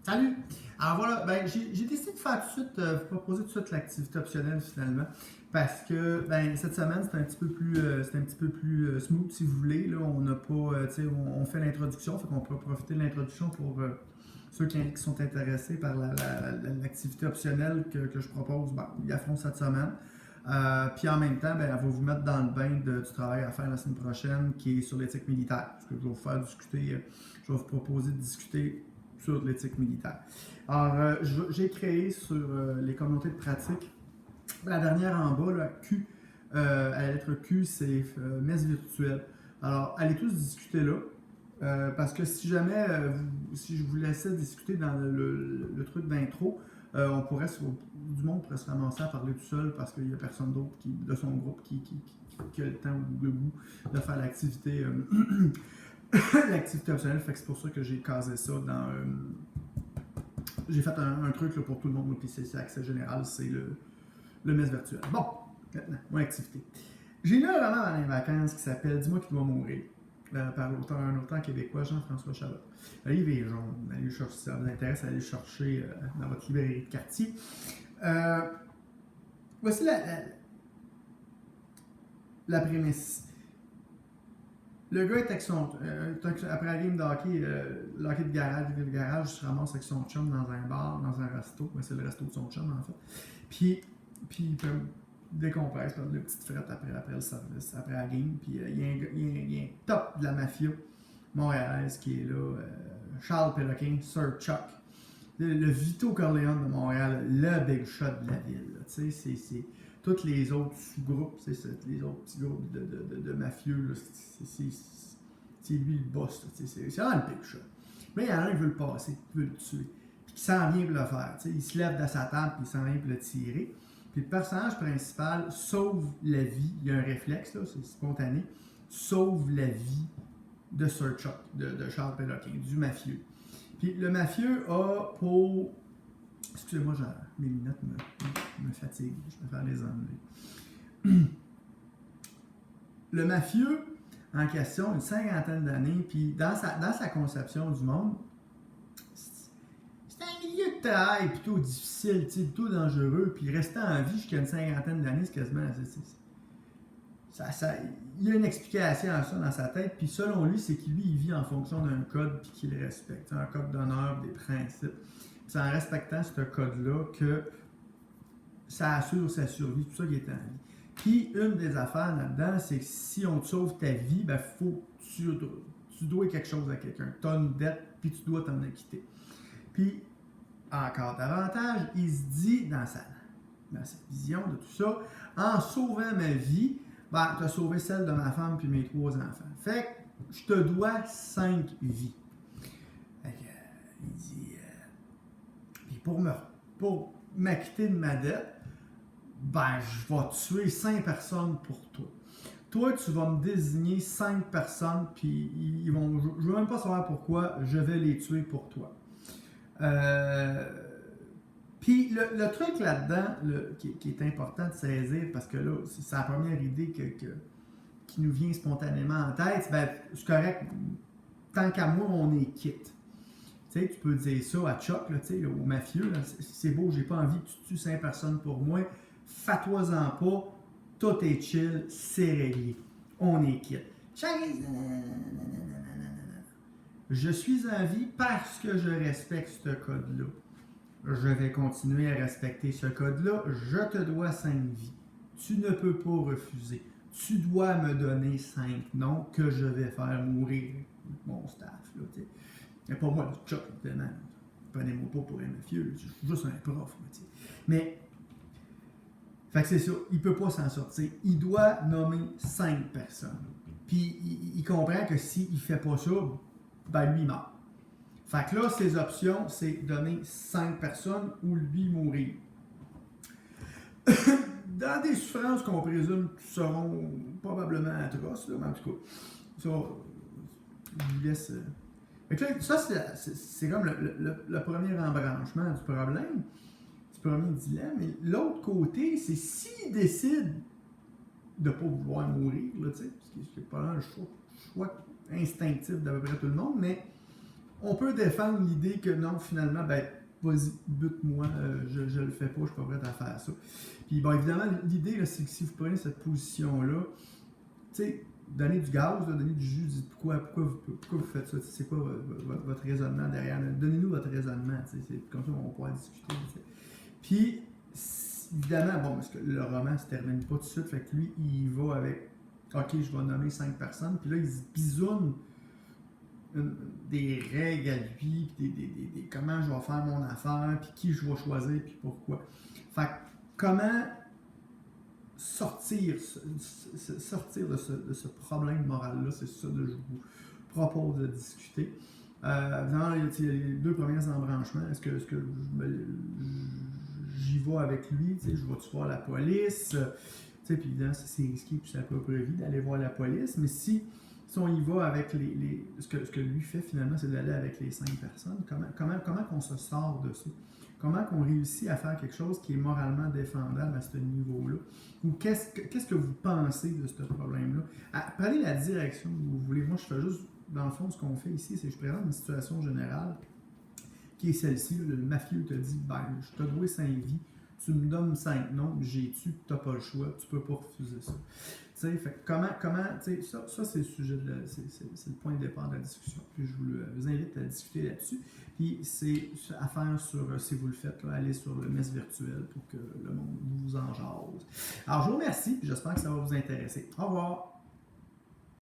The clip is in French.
Salut! Alors voilà, ben, j'ai décidé de faire tout de suite, vous proposer tout de suite l'activité optionnelle finalement. Parce que ben, cette semaine, c'est un petit peu plus, smooth si vous voulez. Là, on n'a pas, on fait l'introduction, fait qu'on peut profiter de l'introduction pour ceux qui sont intéressés par l'activité optionnelle que je propose. Ben, ils la font cette semaine. Puis en même temps, ben, elle va vous mettre dans le bain du travail à faire la semaine prochaine qui est sur l'éthique militaire. Parce que je vais vous faire discuter, je vais vous proposer de discuter sur l'éthique militaire. Alors, j'ai créé sur les communautés de pratique, la dernière en bas, là, Q, à la lettre Q, c'est messe virtuelle. Alors, allez tous discuter là. Parce que si jamais, si je vous laissais discuter dans le truc d'intro, du monde pourrait se ramasser à parler tout seul parce qu'il n'y a personne d'autre de son groupe qui a le temps ou le goût de faire l'activité l'activité optionnelle. Fait que c'est pour ça que j'ai casé ça dans. J'ai fait un truc là, pour tout le monde, puis c'est accès général, c'est le mess virtuel. Bon, maintenant, mon activité. J'ai lu un roman dans les vacances qui s'appelle Dis-moi qui dois mourir, par un auteur québécois, Jean-François Chabot. Le livre est jaune. Allez le chercher, si ça vous intéresse, allez le chercher dans votre librairie de quartier. Voici la prémisse. Le gars est avec son. Après la game de hockey, le hockey de garage, il se ramasse avec son chum dans un bar, dans un resto. C'est le resto de son chum, en fait. Puis il peut décompresse, prendre une petite frette après le service, après la game. Puis il y a un top de la mafia montréalaise qui est là. Charles Péloquin, Sir Chuck. Le Vito Corleone de Montréal, le big shot de la ville. Tu sais, c'est tous les autres sous-groupes, les autres petits groupes de mafieux, c'est lui le boss. C'est vraiment le big shot. Mais il y en a un qui veut le passer, qui veut le tuer, puis qui s'en vient pour le faire. Il se lève de sa table, puis il s'en vient pour le tirer. Puis le personnage principal sauve la vie, il y a un réflexe, là, c'est spontané, sauve la vie de Sir Chuck, de Charles Péloquin, du mafieux. Puis le mafieux a pour. Excusez-moi, mes lunettes me fatiguent, je vais faire les enlever. Le mafieux, en question, une cinquantaine d'années, puis dans sa conception du monde, c'était un milieu de travail plutôt difficile, plutôt dangereux, puis rester en vie jusqu'à une cinquantaine d'années, c'est quasiment. Il y a une explication à ça dans sa tête, puis selon lui, c'est qu'il vit en fonction d'un code, puis qu'il le respecte, un code d'honneur, des principes. C'est en respectant ce code-là que ça assure sa survie, tout ça qui est en vie. Puis, une des affaires là-dedans, c'est que si on te sauve ta vie, ben, tu dois quelque chose à quelqu'un. Tu as une dette, puis tu dois t'en acquitter. Puis, encore davantage, il se dit dans sa vision de tout ça, en sauvant ma vie, ben, tu as sauvé celle de ma femme puis mes 3 enfants. Fait que je te dois 5 vies. Fait que, il dit, puis pour m'acquitter de ma dette, ben, je vais tuer 5 personnes pour toi. Toi, tu vas me désigner 5 personnes, puis je ne veux même pas savoir pourquoi, je vais les tuer pour toi. Puis le truc là-dedans, qui est important de saisir, parce que là, c'est la première idée qui nous vient spontanément en tête, ben, c'est correct, tant qu'à moi, on est quitte. Tu sais, tu peux dire ça à Chuck, là, au mafieux, là, c'est beau, j'ai pas envie que tu tues 5 personnes pour moi, fais-toi-en pas, tout est chill, c'est réglé, on est quitte. Je suis en vie parce que je respecte ce code-là. Je vais continuer à respecter ce code-là. Je te dois 5 vies. Tu ne peux pas refuser. Tu dois me donner 5 noms que je vais faire mourir mon staff. Là, mais pas moi, le Chuck, évidemment. Prenez-moi pas pour un mafieux. Je suis juste un prof. Mais, fait que c'est ça. Il ne peut pas s'en sortir. Il doit nommer 5 personnes. Puis, il comprend que s'il ne fait pas ça, ben lui, il meurt. Fait que là, ses options, c'est donner 5 personnes ou lui mourir. Dans des souffrances qu'on présume qui seront probablement atroces, là, mais en tout cas, ça, je vous laisse. Fait que là, ça, c'est comme le premier embranchement du problème, du premier dilemme. Mais l'autre côté, c'est s'il décide de ne pas vouloir mourir, là, parce que c'est pas un choix instinctif d'à peu près tout le monde, mais on peut défendre l'idée que non, finalement, ben, vas-y, bute-moi, je le fais pas, je suis pas prêt à faire ça. Puis bon, évidemment, l'idée, là, c'est que si vous prenez cette position-là, tu sais, donner du gaz, là, donner du jus, dites pourquoi vous faites ça, c'est quoi votre raisonnement derrière, donnez-nous votre raisonnement, c'est comme ça qu'on va pouvoir discuter. T'sais. Puis, évidemment, bon, parce que le roman se termine pas tout de suite, fait que lui, il va avec, ok, je vais nommer 5 personnes, puis là, il se bisoune des règles à lui, puis comment je vais faire mon affaire, puis qui je vais choisir, puis pourquoi. Fait que, comment sortir de ce problème moral-là, c'est ça que je vous propose de discuter. Dans les 2 premiers embranchements, est-ce que j'y vais avec lui, je vais-tu voir la police, puis évidemment, c'est risqué, puis c'est à peu près vie d'aller voir la police, mais si on y va avec ce que lui fait finalement, c'est d'aller avec les 5 personnes, comment qu'on se sort de ça? Comment qu'on réussit à faire quelque chose qui est moralement défendable à ce niveau-là? Ou qu'est-ce que vous pensez de ce problème-là? Prenez la direction que vous voulez. Moi, je fais juste, dans le fond, ce qu'on fait ici, c'est que je présente une situation générale qui est celle-ci. Le mafieux te dit, ben, je t'ai doué 5 vies, tu me donnes 5 noms, j'ai tué, tu n'as pas le choix, tu peux pas refuser ça. Fait, comment ça c'est le sujet, c'est le point de départ de la discussion. Puis je vous invite à discuter là-dessus. Puis c'est à faire sur, si vous le faites, là, allez sur le mess virtuel pour que le monde vous en jase. Alors je vous remercie, puis j'espère que ça va vous intéresser. Au revoir!